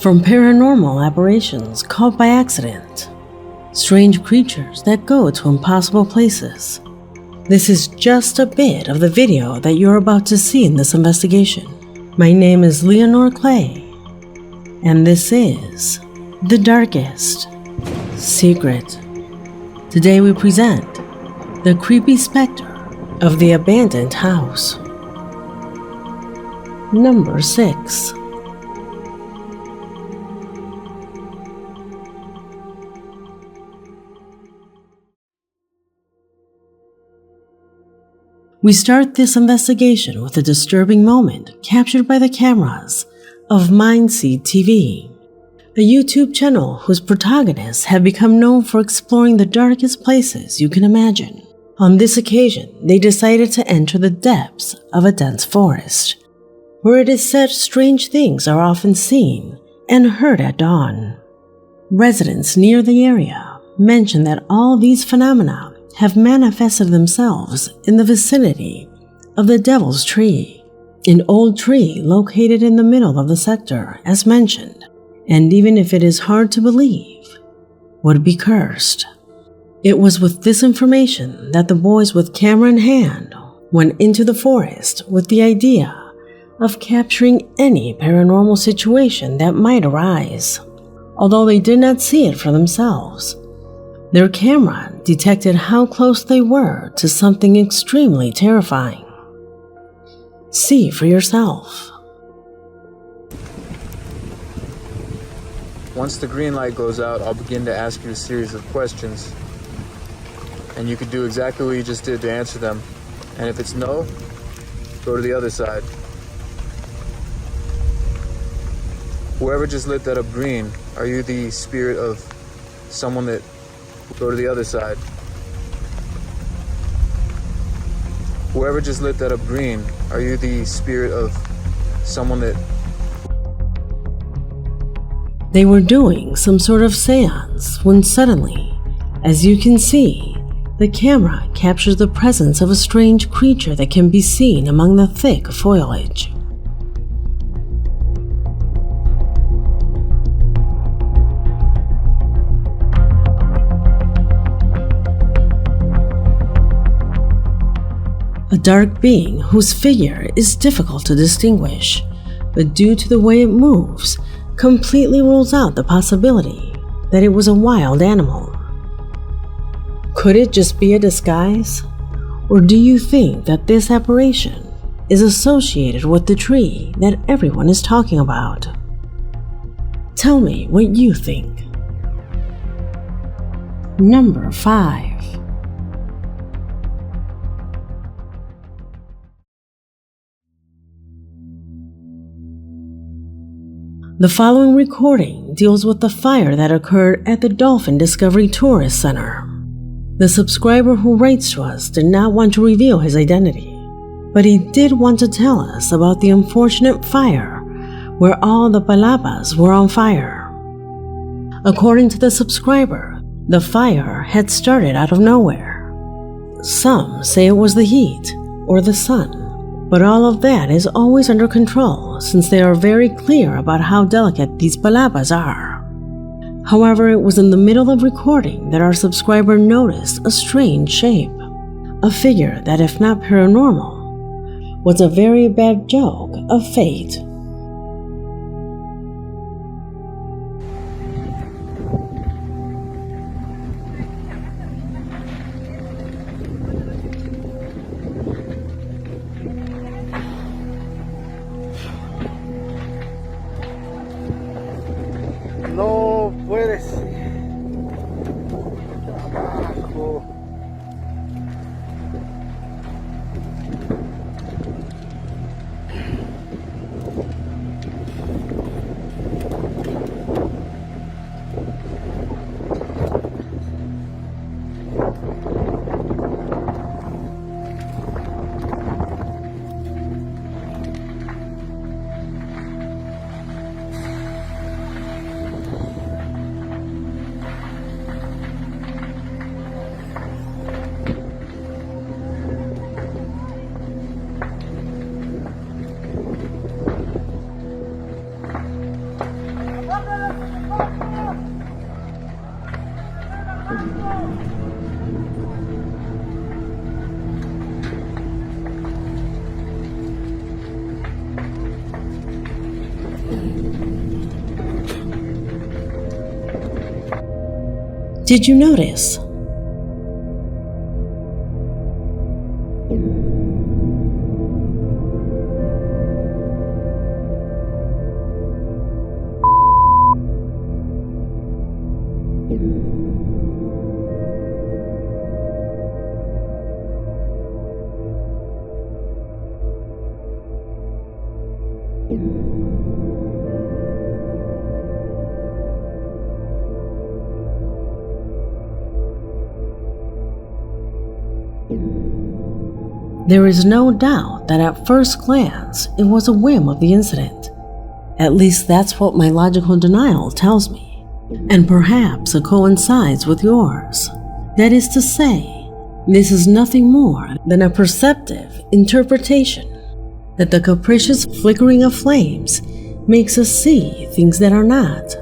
From paranormal aberrations caught by accident, strange creatures that go to impossible places. This is just a bit of the video that you're about to see in this investigation. My name is Leonore Clay, and this is The Darkest Secret. Today we present the creepy specter of the abandoned house. Number 6. We start this investigation with a disturbing moment captured by the cameras of Mindseed TV, a YouTube channel whose protagonists have become known for exploring the darkest places you can imagine. On this occasion, they decided to enter the depths of a dense forest, where it is said strange things are often seen and heard at dawn. Residents near the area mention that all these phenomena have manifested themselves in the vicinity of the Devil's Tree, an old tree located in the middle of the sector, as mentioned, and even if it is hard to believe, would be cursed. It was with this information that the boys with camera in hand went into the forest with the idea of capturing any paranormal situation that might arise. Although they did not see it for themselves, their camera detected how close they were to something extremely terrifying. See for yourself. Once the green light goes out, I'll begin to ask you a series of questions. And you could do exactly what you just did to answer them. And if it's no, go to the other side. Whoever just lit that up green, are you the spirit of someone that... Go to the other side. Whoever just lit that up green, are you the spirit of someone that... They were doing some sort of seance when suddenly, as you can see, the camera captures the presence of a strange creature that can be seen among the thick foliage. A dark being whose figure is difficult to distinguish, but due to the way it moves, completely rules out the possibility that it was a wild animal. Could it just be a disguise? Or do you think that this apparition is associated with the tree that everyone is talking about? Tell me what you think. Number 5. The following recording deals with the fire that occurred at the Dolphin Discovery Tourist Center. The subscriber who writes to us did not want to reveal his identity, but he did want to tell us about the unfortunate fire where all the palabas were on fire. According to the subscriber, the fire had started out of nowhere. Some say it was the heat or the sun, but all of that is always under control since they are very clear about how delicate these palabas are. However, it was in the middle of recording that our subscriber noticed a strange shape, a figure that, if not paranormal, was a very bad joke of fate. No puede ser. Trabajo. Did you notice? There is no doubt that at first glance it was a whim of the incident. At least that's what my logical denial tells me. And perhaps it coincides with yours. That is to say, this is nothing more than a perceptive interpretation that the capricious flickering of flames makes us see things that are not.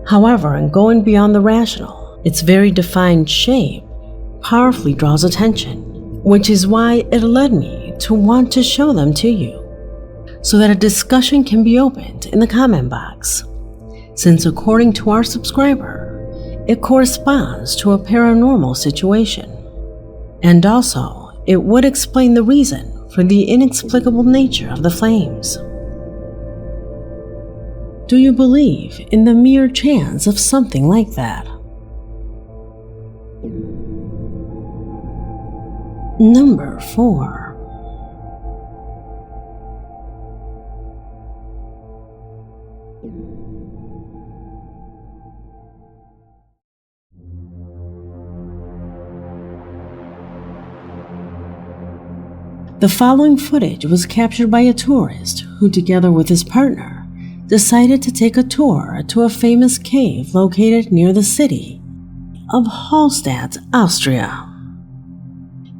However, in going beyond the rational, its very defined shape powerfully draws attention, which is why it led me to want to show them to you, so that a discussion can be opened in the comment box, since according to our subscriber, it corresponds to a paranormal situation. And also, it would explain the reason for the inexplicable nature of the flames. Do you believe in the mere chance of something like that? Number 4. The following footage was captured by a tourist who, together with his partner, decided to take a tour to a famous cave located near the city of Hallstatt, Austria.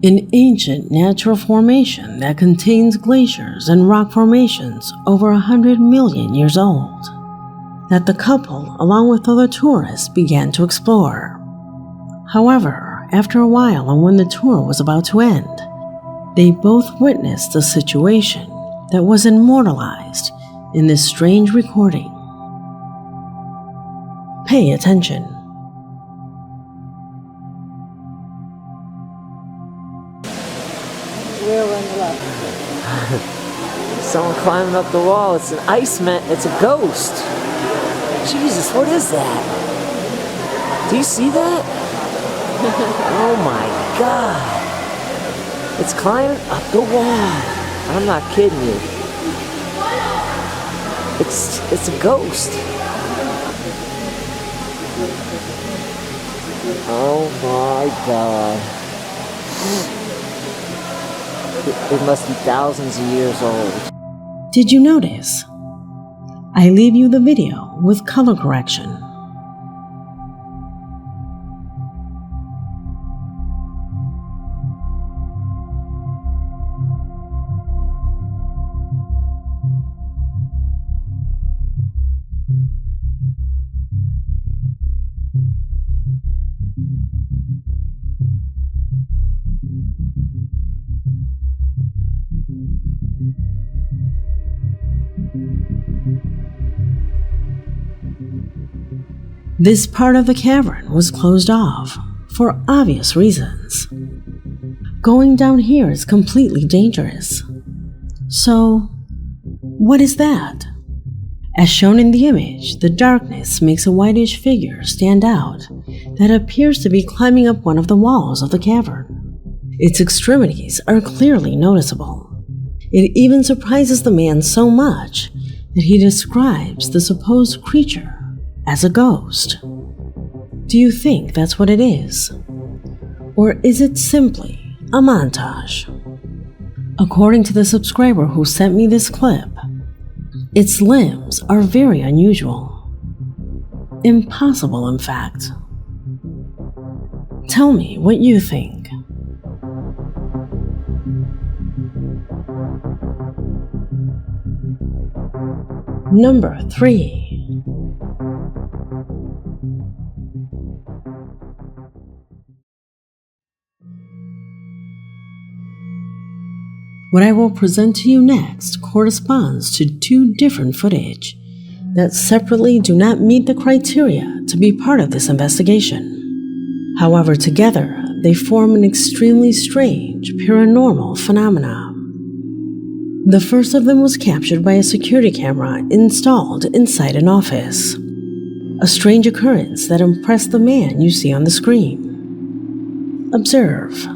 An ancient natural formation that contains glaciers and rock formations over 100 million years old, that the couple, along with other tourists, began to explore. However, after a while and when the tour was about to end, they both witnessed a situation that was immortalized in this strange recording. Pay attention. Someone climbing up the wall. It's an Iceman. It's a ghost. Jesus, what is that? Do you see that? Oh my God. It's climbing up the wall. I'm not kidding you. It's a ghost. Oh my God. It must be thousands of years old. Did you notice? I leave you the video with color correction. This part of the cavern was closed off for obvious reasons. Going down here is completely dangerous. So, what is that? As shown in the image, the darkness makes a whitish figure stand out that appears to be climbing up one of the walls of the cavern. Its extremities are clearly noticeable. It even surprises the man so much that he describes the supposed creature as a ghost. Do you think that's what it is? Or is it simply a montage? According to the subscriber who sent me this clip, its limbs are very unusual. Impossible, in fact. Tell me what you think. Number 3. What I will present to you next corresponds to two different footage that separately do not meet the criteria to be part of this investigation. However, together, they form an extremely strange paranormal phenomena. The first of them was captured by a security camera installed inside an office. A strange occurrence that impressed the man you see on the screen. Observe.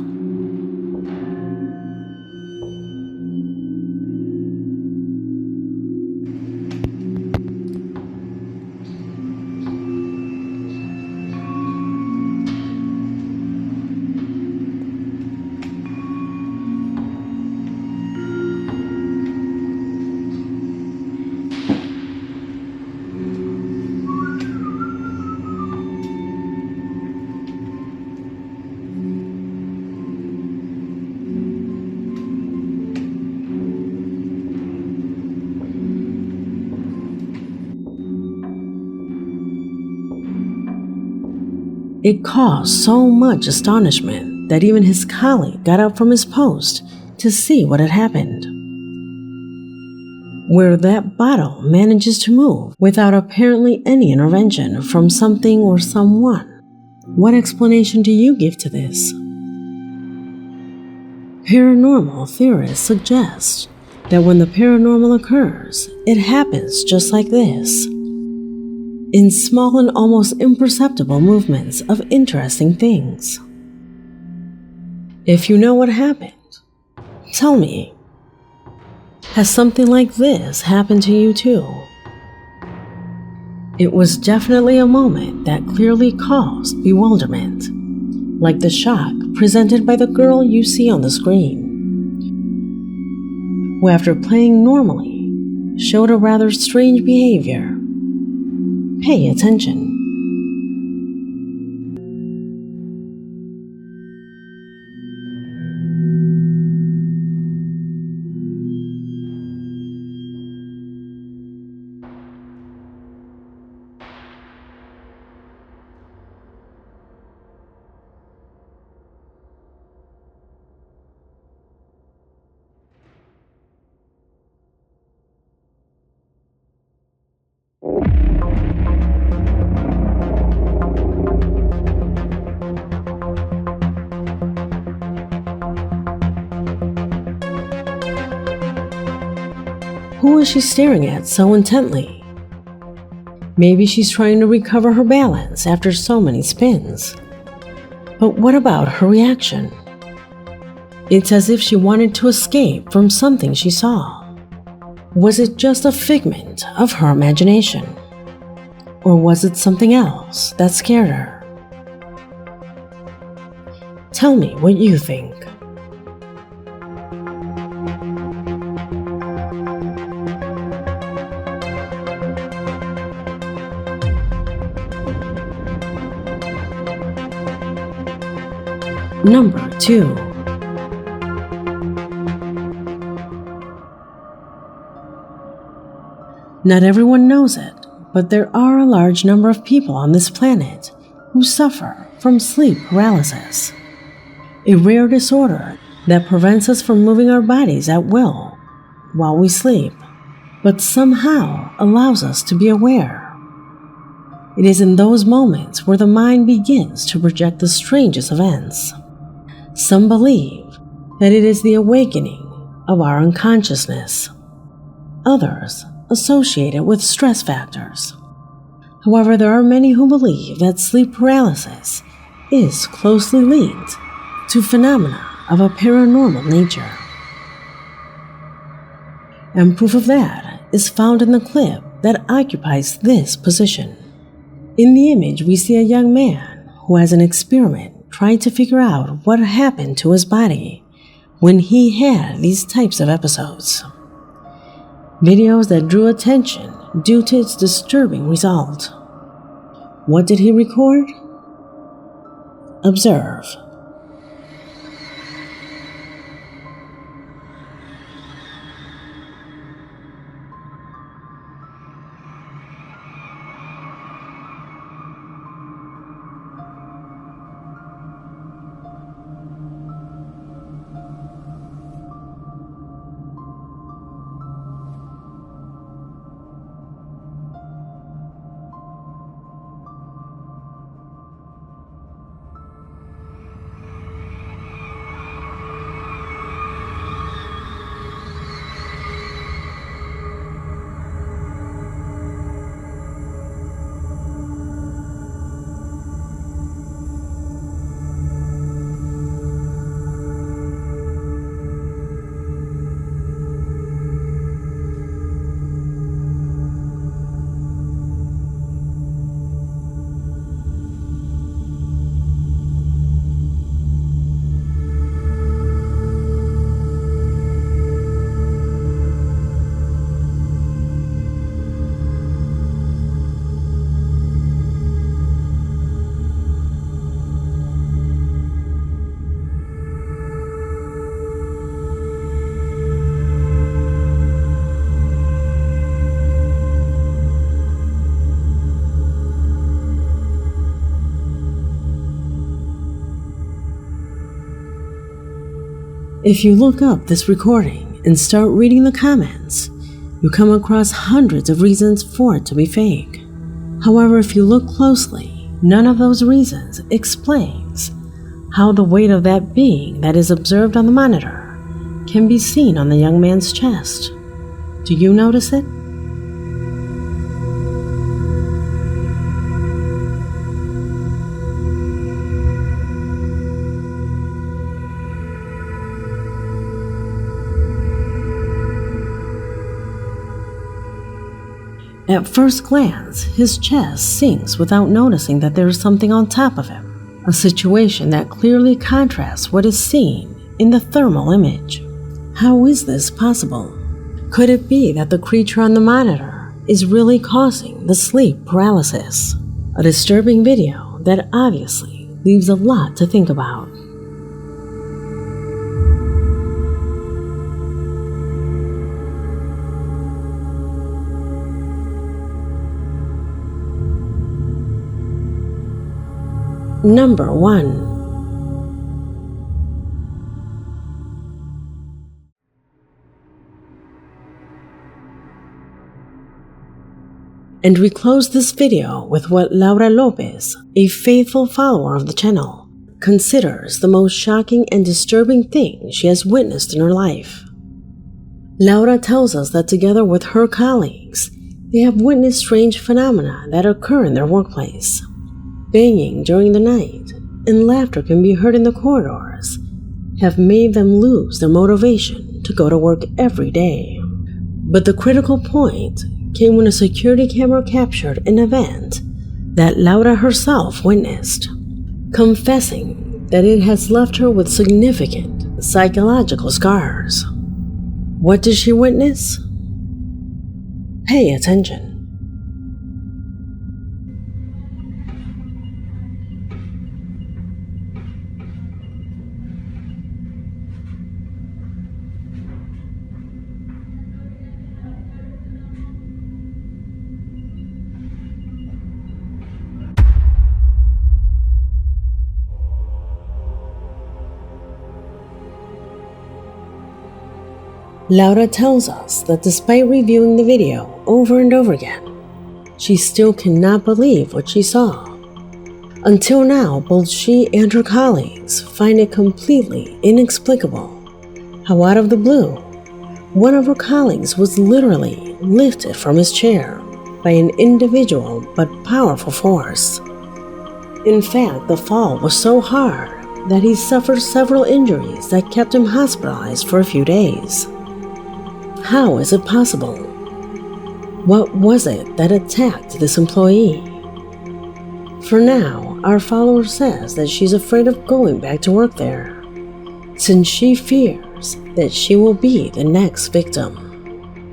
It caused so much astonishment that even his colleague got up from his post to see what had happened. Where that bottle manages to move without apparently any intervention from something or someone. What explanation do you give to this? Paranormal theorists suggest that when the paranormal occurs, it happens just like this, in small and almost imperceptible movements of interesting things. If you know what happened, tell me, has something like this happened to you too? It was definitely a moment that clearly caused bewilderment, like the shock presented by the girl you see on the screen, who after playing normally showed a rather strange behavior. Pay attention. Who is she staring at so intently? Maybe she's trying to recover her balance after so many spins. But what about her reaction? It's as if she wanted to escape from something she saw. Was it just a figment of her imagination? Or was it something else that scared her? Tell me what you think. Number 2. Not everyone knows it, but there are a large number of people on this planet who suffer from sleep paralysis, a rare disorder that prevents us from moving our bodies at will while we sleep, but somehow allows us to be aware. It is in those moments where the mind begins to project the strangest events. Some believe that it is the awakening of our unconsciousness. Others associate it with stress factors. However, there are many who believe that sleep paralysis is closely linked to phenomena of a paranormal nature. And proof of that is found in the clip that occupies this position. In the image, we see a young man who has an experiment trying to figure out what happened to his body when he had these types of episodes. Videos that drew attention due to its disturbing result. What did he record? Observe. If you look up this recording and start reading the comments, you come across hundreds of reasons for it to be fake. However, if you look closely, none of those reasons explains how the weight of that being that is observed on the monitor can be seen on the young man's chest. Do you notice it? At first glance, his chest sinks without noticing that there is something on top of him, a situation that clearly contrasts what is seen in the thermal image. How is this possible? Could it be that the creature on the monitor is really causing the sleep paralysis? A disturbing video that obviously leaves a lot to think about. Number 1. And we close this video with what Laura Lopez, a faithful follower of the channel, considers the most shocking and disturbing thing she has witnessed in her life. Laura tells us that together with her colleagues, they have witnessed strange phenomena that occur in their workplace. Banging during the night and laughter can be heard in the corridors have made them lose their motivation to go to work every day. But the critical point came when a security camera captured an event that Laura herself witnessed, confessing that it has left her with significant psychological scars. What did she witness? Pay attention. Laura tells us that despite reviewing the video over and over again, she still cannot believe what she saw. Until now, both she and her colleagues find it completely inexplicable how out of the blue, one of her colleagues was literally lifted from his chair by an individual but powerful force. In fact, the fall was so hard that he suffered several injuries that kept him hospitalized for a few days. How is it possible? What was it that attacked this employee? For now, our follower says that she's afraid of going back to work there, since she fears that she will be the next victim.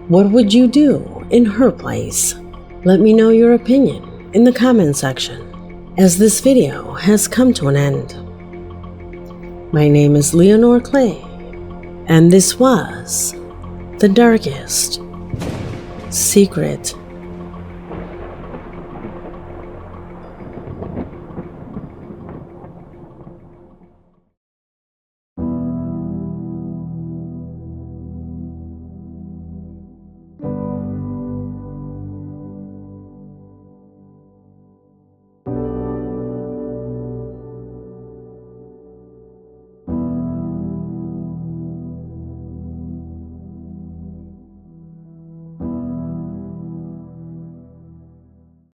What would you do in her place? Let me know your opinion in the comment section, as this video has come to an end. My name is Leonore Clay, and this was The Darkest Secret